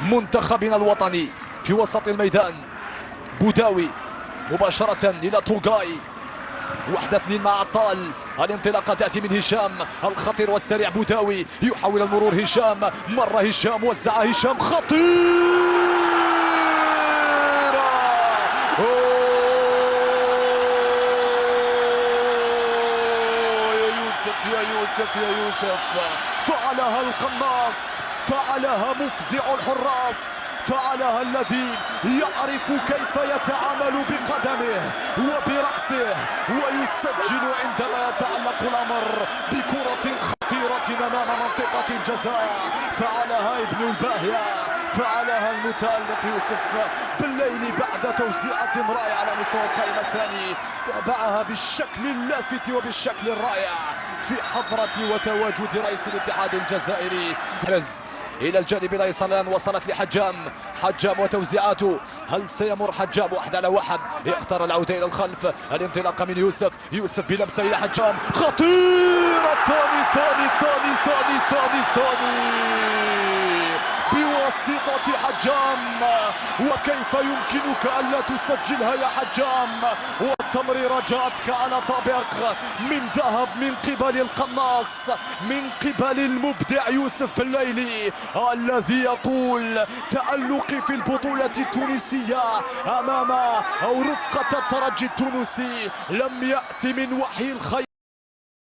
منتخبنا الوطني في وسط الميدان. بوداوي مباشرة إلى توغاي، 1-2 مع عطال. الانطلاقة تأتي من هشام الخطير والسريع. بوداوي يحاول المرور. هشام مرة، هشام وزع، هشام خطير. يا يوسف يا يوسف، فعلها القناص، فعلها مفزع الحراس، فعلها الذي يعرف كيف يتعامل بقدمه وبرأسه ويسجل عندما يتعلق الأمر بكرة خطيرة أمام منطقة الجزاء. فعلها ابن الباهية، فعلها المتألق يوسف بالليل بعد توزيعة رائعة على مستوى القائم الثاني. تابعها بالشكل اللافت وبالشكل الرائع في حضرة وتواجد رئيس الاتحاد الجزائري. حرز إلى الجانب الأيسر، الآن وصلت لحجام. حجام وتوزيعاته، هل سيمر حجام 1-على-1؟ يختار العودة إلى الخلف. الانطلاقة من يوسف، يوسف بلمسة إلى حجام خطير. الثاني بواسطة حجام. وكيف يمكنك ألا تسجلها يا حجام؟ والتمريرة جاءتك على طابق من ذهب من قبل القناص، من قبل المبدع يوسف بالليلي، الذي يقول تألقي في البطولة التونسية أمام أو رفقة الترجي التونسي لم يأتي من وحي الخير.